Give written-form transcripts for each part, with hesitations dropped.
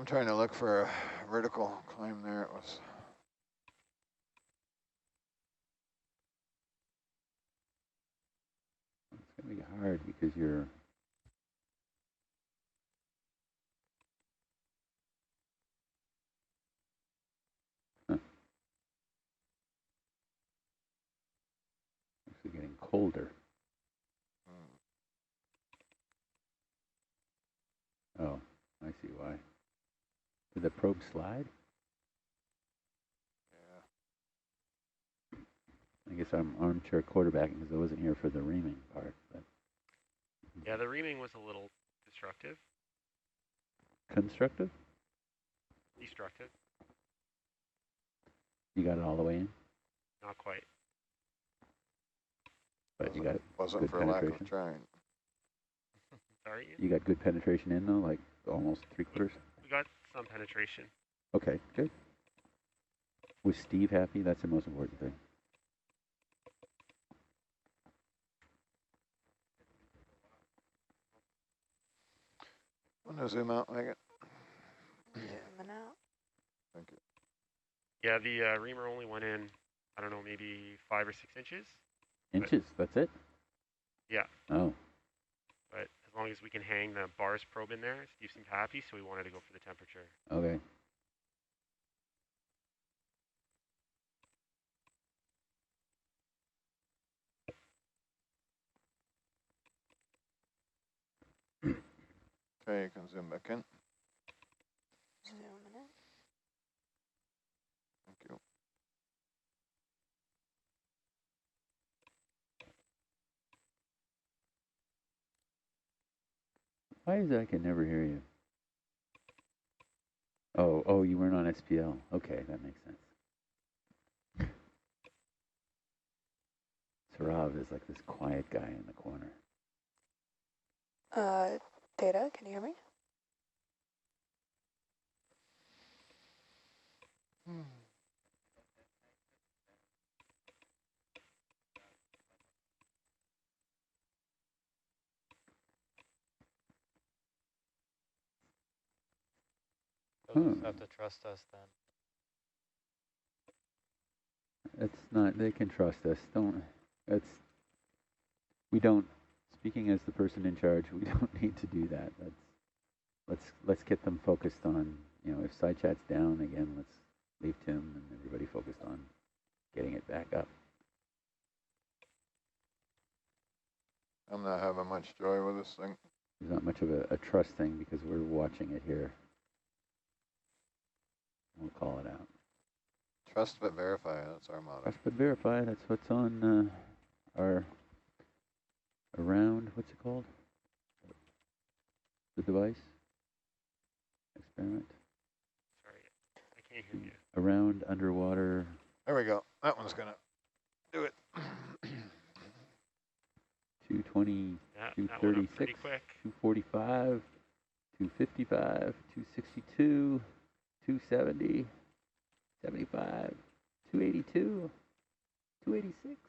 I'm trying to look for a vertical climb there. It was. It's going to be hard because you're... actually getting colder. Oh, I see why. Did the probe slide? Yeah. I guess I'm armchair quarterbacking because I wasn't here for the reaming part. But yeah, the reaming was a little destructive. Constructive? Destructive. You got it all the way in? Not quite. But you got wasn't good for penetration? lack of trying. Sorry? You got good penetration in though, like almost 3/4? We got some penetration. Okay, good. Was Steve happy? That's the most important thing. I'm gonna zoom out, Megan. Zooming out. Thank you. Yeah, the reamer only went in, I don't know, maybe 5 or 6 inches. Inches, that's it? Yeah. Oh. But as long as we can hang the bars probe in there, Steve seemed happy, so we wanted to go for the temperature. Okay. Okay, you can zoom back in. Zooming in. Thank you. Why is it I can never hear you? Oh, you weren't on SPL. Okay, that makes sense. Sarav is like this quiet guy in the corner. Data, can you hear me? They'll just have to trust us then. It's not, they can trust us. We don't, speaking as the person in charge, we don't need to do that. Let's get them focused on, if side chat's down again, let's leave Tim and everybody focused on getting it back up. I'm not having much joy with this thing. There's not much of a trust thing because we're watching it here. We'll call it out. Trust but verify, that's our motto. Trust but verify, that's what's on our around, what's it called? The device? Experiment? Sorry, I can't hear you. Around underwater. There we go. That one's gonna do it. 220, Yeah, 236, quick. 245, 255, 262, 270, 75, 282, 286,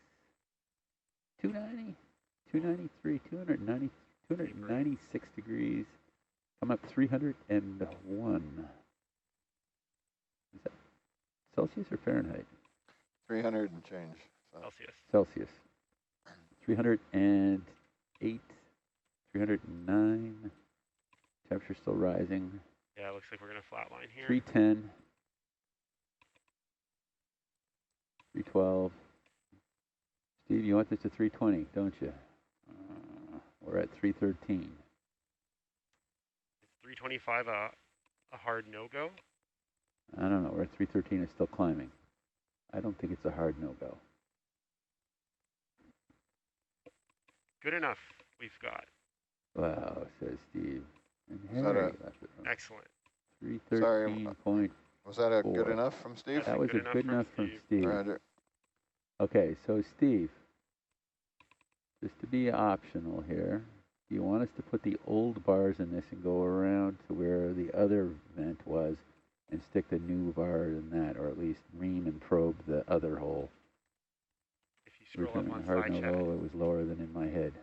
290, 293, 290, 296 degrees. Come up 301. Is that Celsius or Fahrenheit? 300 and change. So. Celsius. Celsius. 308, 309. Temperature still rising. Yeah, it looks like we're going to flatline here. 310. 312. Steve, you want this to 320, don't you? We're at 313. Is 325 a hard no-go? I don't know. We're at 313. It's still climbing. I don't think it's a hard no-go. Good enough, we've got. Wow, says Steve. And Is that Harry left it wrong. Excellent. 313.4. Was that a good enough from Steve? That was a good enough from Steve. Roger. Okay, so Steve, just to be optional here, do you want us to put the old bars in this and go around to where the other vent was and stick the new bar in that, or at least ream and probe the other hole? If you scroll up on hard side no chat. low, it was lower than in my head.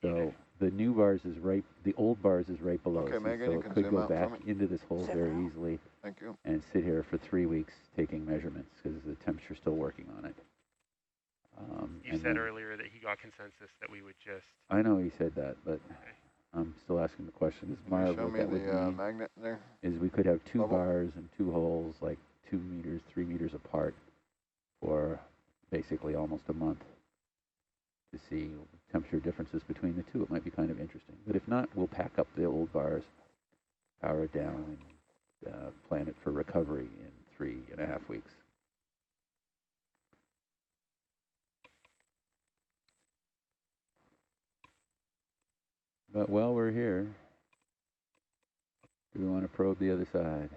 So the new bars is right, the old bars is right below. Okay, see, Megan, so you it can could zoom go out for back me. into this hole Zoom very out. easily Thank you. and sit here for 3 weeks taking measurements because the temperature's still working on it. You and said then- earlier that he got consensus that we would just. I know he said that, but I'm still asking the question. Is Can you Marv show what me that would the mean? magnet there? Is we could have 2 Bubble. bars and 2 holes, like 2 meters, 3 meters apart for basically almost a month to see temperature differences between the two. It might be kind of interesting. But if not, we'll pack up the old bars, power it down, and plan it for recovery in 3.5 weeks. But while we're here, do we want to probe the other side?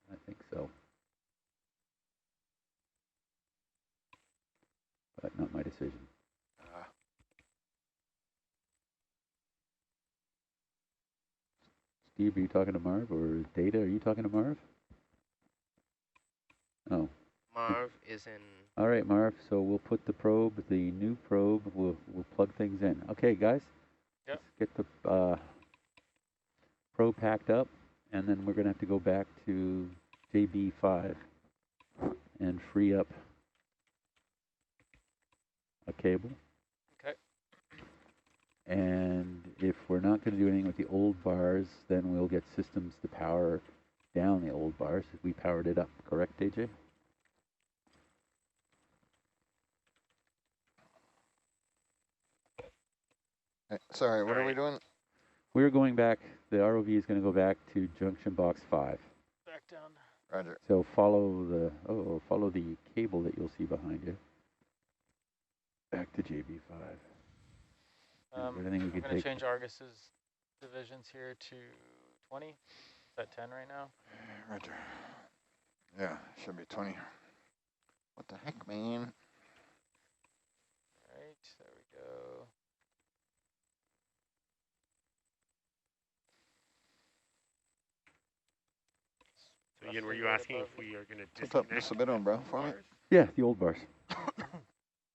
I think so. But not my decision. Steve, are you talking to Marv? Or Data, are you talking to Marv? Oh. Marv is in. All right, Marv. So we'll put the probe, the new probe, we'll plug things in. Okay, guys? Yep. Let's get the probe packed up, and then we're going to have to go back to JB5 and free up a cable. Okay. And if we're not going to do anything with the old bars, then we'll get systems to power down the old bars. We powered it up, correct, AJ? Sorry, what are we Sorry. doing? We're going back, the ROV is going to go back to junction box 5. Back down. Roger. So follow the cable that you'll see behind you. Back to JB5. I'm Anything we going could to take? change Argus's divisions here to 20. Is that 10 right now? Roger. Yeah, should be 20. What the heck, man? Right, there we go. So Ian, were Roughly you right asking above if we are going to Tilt up disconnect just a bit on, bro, for me. bars? Yeah, the old bars.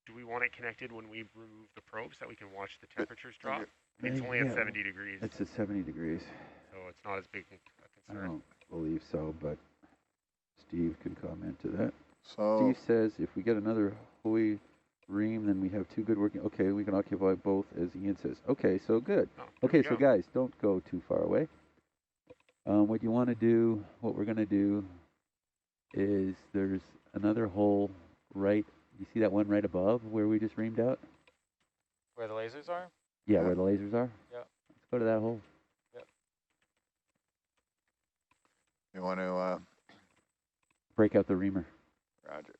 Do we want it connected when we remove the probe so that we can watch the Good. temperatures Thank drop? It's only Yeah, at 70 degrees, It's at 70 degrees. so it's not as big a I concern. don't believe so, but Steve can comment to that. So, Steve says if we get another Hoey ream, then we have 2 good working. Okay, we can occupy both, as Ian says. Okay, so good. Oh, there Okay, we so go. guys, don't go too far away. What you want to do, what we're going to do is there's another hole right, you see that one right above where we just reamed out? Where the lasers are? Yeah, Yeah. where the lasers are? Yep. Let's go to that hole. you want to, Break out the reamer. Roger.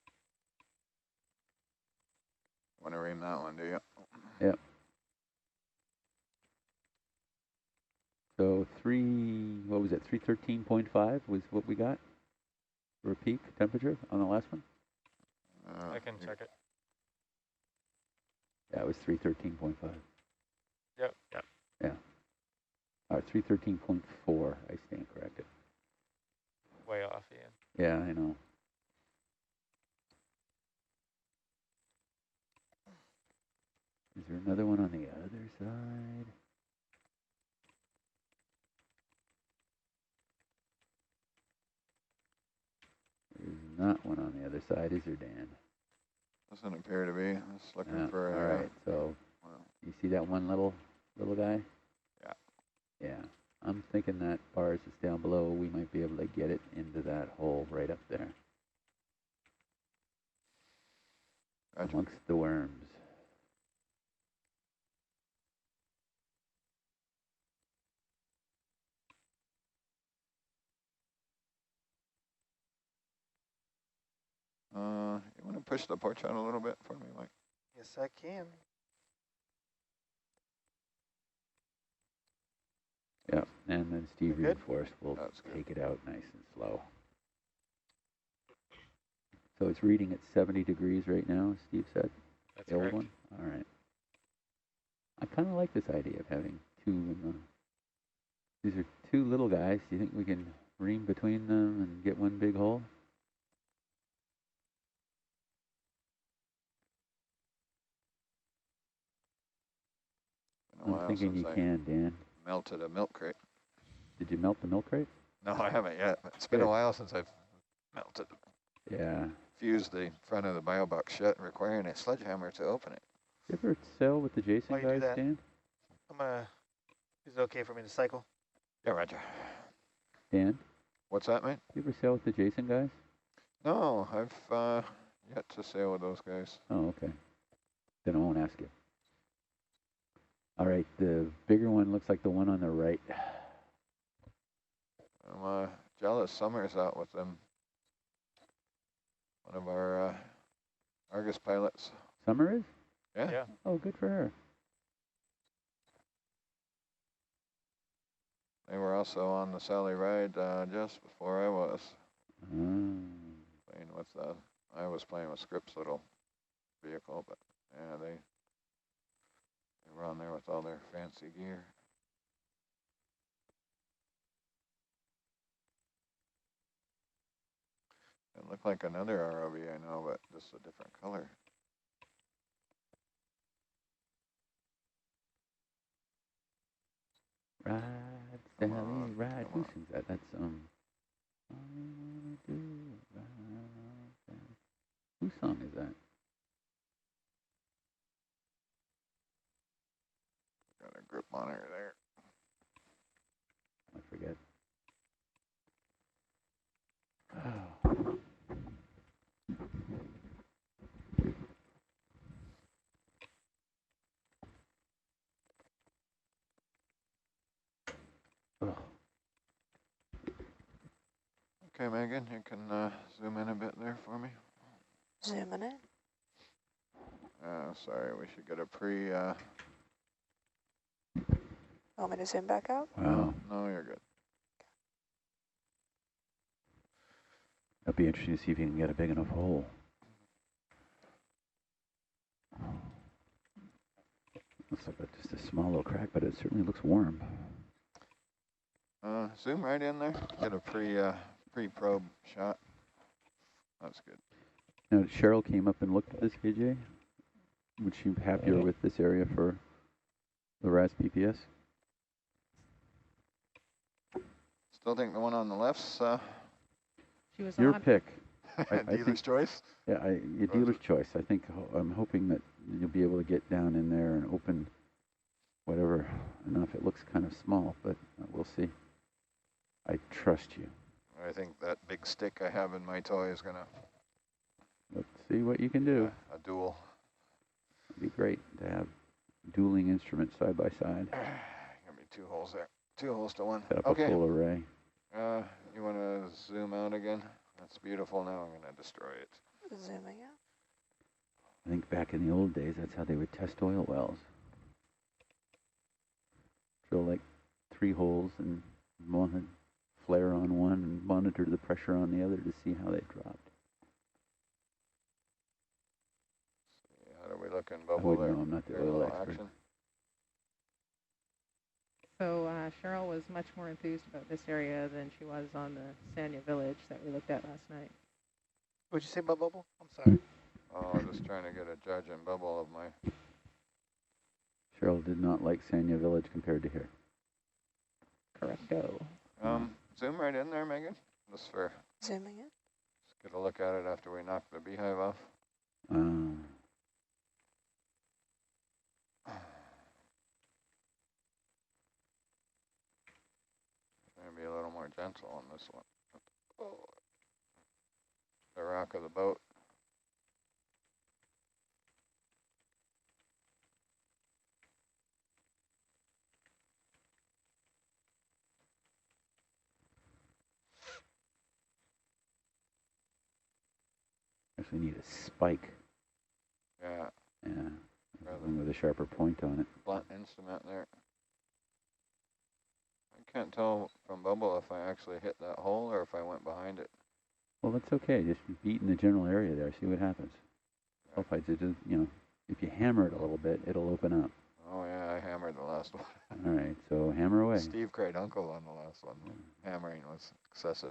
Want to ream that one, do you? Yep. So 313.5 was what we got for a peak temperature on the last one? I can check it. Yeah, it was 313.5. Yep. Yep. Yeah. 313.4, I stand corrected. Way off, Ian. Yeah, I know. Is there another one on the other side? There's not one on the other side, is there, Dan? Doesn't appear to be. Just looking Yeah, for all right, so well, you see that one little guy? Yeah. Yeah. I'm thinking that bars is down below. We might be able to get it into that hole right up there Roger. amongst the worms. You want to push the porch out a little bit for me, Mike? Yes, I can. Yeah, and then Steve Good? Reinforced will That's good. take it out nice and slow. So it's reading at 70 degrees right now, Steve said, That's the old correct. one? All right. I kind of like this idea of having 2 in the... These are 2 little guys. Do you think we can ream between them and get one big hole? You know I'm while thinking you since I can, Dan. melted a milk crate. Did you melt the milk crate? No, I haven't yet. It's been a Good. while since I've melted, Yeah. fused the front of the bio box shut, requiring a sledgehammer to open it. You ever sail with the Jason While you do guys, that- Dan? Is it okay for me to cycle? Yeah, Roger. Dan, What's that, mate? you ever sail with the Jason guys? No, I've yet to sail with those guys. Oh, okay. Then I won't ask you. All right, the bigger one looks like the one on the right. I'm jealous Summer's out with them. One of our Argus pilots. Summer is? Yeah. Oh, good for her. They were also on the Sally ride just before I was. Playing with I was playing with Scrip's little vehicle, but yeah, they were on there with all their fancy gear. It looked like another ROV I know, but just a different color. Ride, Come Sally, on, ride. come Who on. sings that? That's all I wanna do, ride, Sally. Whose song is that? Got a grip monitor there. I forget. Oh. Oh. Okay, Megan, you can zoom in a bit there for me. Zooming in. Sorry, we should get a Want me to zoom back out? Wow. No, you're good. That'd be interesting to see if you can get a big enough hole. Looks like just a small little crack, but it certainly looks warm. Zoom right in there. Get a pre-probe shot. That's good. Now, Cheryl came up and looked at this, KJ. Would she be happier with this area for the RAS PPS? Still think the one on the left's She was Your on. pick. dealer's think- choice. Yeah, your dealer's choice. I think I'm hoping that you'll be able to get down in there and open whatever enough. It looks kind of small, but we'll see. I trust you. I think that big stick I have in my toy is gonna Let's see what you can do. a duel. It'd be great to have dueling instruments side by side. Gonna be 2 holes there. 2 holes to 1. Set up Okay. a full array. You want to zoom out again? That's beautiful. Now I'm gonna destroy it. Zooming out. I think back in the old days, that's how they would test oil wells. Drill like 3 holes and flare on one and monitor the pressure on the other to see how they dropped. How do we look in I bubble wouldn't there? know, I'm not the Here, a oil little expert. action. So Cheryl was much more enthused about this area than she was on the Sanya village that we looked at last night. What'd you say about bubble? I'm sorry. Oh, just trying to get a judge and bubble of my. Cheryl did not like Sanya Village compared to here. Correcto. Zoom right in there, Megan. Just for Zooming in. just get a look at it after we knock the beehive off. Maybe a little more gentle on this one. Oh. The rock of the boat. Actually need a spike. Yeah, Yeah, rather one with a sharper point on it. blunt instrument there. I can't tell from bubble if I actually hit that hole or if I went behind it. Well, that's okay. Just beat in the general area there. See what happens. Yeah. Sulfides, it just, if you hammer it a little bit, it'll open up. Oh yeah, I hammered the last one. All right, so hammer away. Steve cried uncle on the last one. Hammering was excessive.